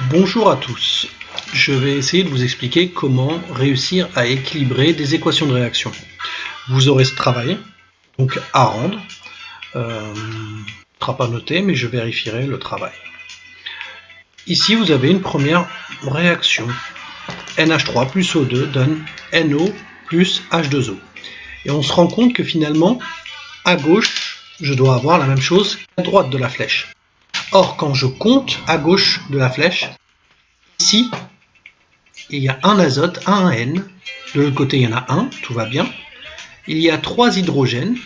Bonjour à tous, je vais essayer de vous expliquer comment réussir à équilibrer des équations de réaction. Vous aurez ce travail, donc à rendre, ne sera pas noté mais je vérifierai le travail. Ici vous avez une première réaction, NH3 plus O2 donne NO plus H2O. Et on se rend compte que finalement, à gauche, je dois avoir la même chose qu'à droite de la flèche. Or, quand je compte à gauche de la flèche, ici, il y a un azote, un N. De l'autre côté, il y en a un, tout va bien. Il y a 3 hydrogènes.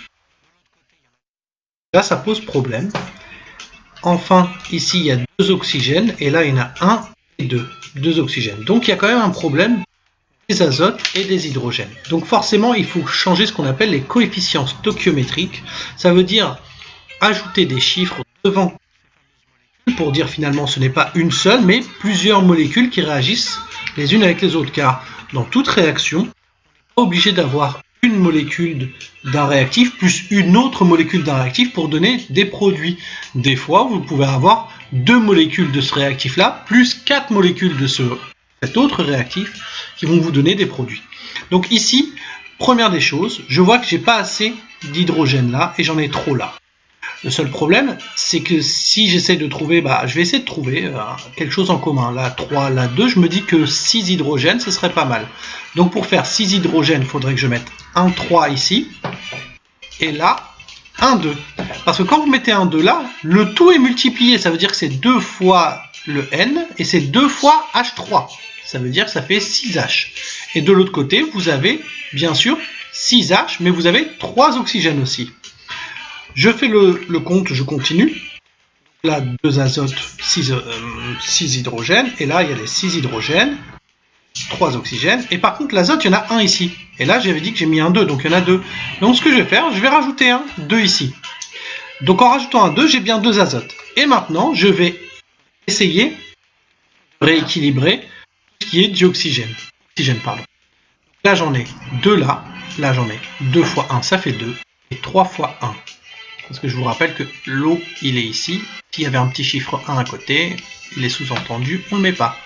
Là, ça pose problème. Enfin, ici, il y a 2 oxygènes. Et là, il y en a 1 et 2. 2 oxygènes. Donc, il y a quand même un problème des azotes et des hydrogènes. Donc, forcément, il faut changer ce qu'on appelle les coefficients stoichiométriques. Ça veut dire ajouter des chiffres devant pour dire finalement ce n'est pas une seule, mais plusieurs molécules qui réagissent les unes avec les autres. Car dans toute réaction, on n'est pas obligé d'avoir une molécule d'un réactif plus une autre molécule d'un réactif pour donner des produits. Des fois, vous pouvez avoir 2 molécules de ce réactif-là plus 4 molécules de cet autre réactif qui vont vous donner des produits. Donc ici, première des choses, je vois que j'ai pas assez d'hydrogène là et j'en ai trop là. Le seul problème, c'est que si j'essaie de trouver, je vais essayer de trouver quelque chose en commun. Là, 3, là, 2, je me dis que 6 hydrogènes, ce serait pas mal. Donc pour faire 6 hydrogènes, il faudrait que je mette un 3 ici, et là, un 2. Parce que quand vous mettez un 2 là, le tout est multiplié. Ça veut dire que c'est 2 fois le N, et c'est 2 fois H3. Ça veut dire que ça fait 6H. Et de l'autre côté, vous avez, bien sûr, 6H, mais vous avez 3 oxygènes aussi. Je fais le compte, je continue. Là, 2 azotes, 6 hydrogènes. Et là, il y a les 6 hydrogènes, 3 oxygènes. Et par contre, l'azote, il y en a un ici. Et là, j'avais dit que j'ai mis un 2, donc il y en a 2. Donc, ce que je vais faire, je vais rajouter un 2 ici. Donc, en rajoutant un 2, j'ai bien 2 azotes. Et maintenant, je vais essayer de rééquilibrer ce qui est dioxygène. Là, j'en ai 2 là. Là, j'en ai 2 fois 1, ça fait 2. Et 3 fois 1. Parce que je vous rappelle que l'eau, il est ici. S'il y avait un petit chiffre 1 à côté, il est sous-entendu, on ne le met pas.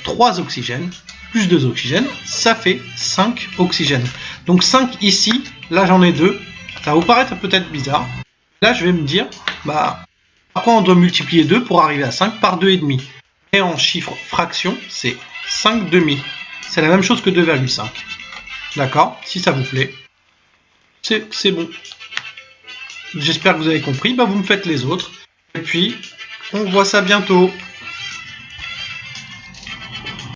3 oxygènes, plus 2 oxygènes, ça fait 5 oxygènes. Donc 5 ici, là j'en ai 2. Ça va vous paraître peut-être bizarre. Là je vais me dire, pourquoi on doit multiplier 2 pour arriver à 5 par 2,5. Et en chiffre fraction, c'est 5 demi. C'est la même chose que 2,5. D'accord? Si ça vous plaît, c'est bon. J'espère que vous avez compris. Vous me faites les autres. Et puis, on voit ça bientôt.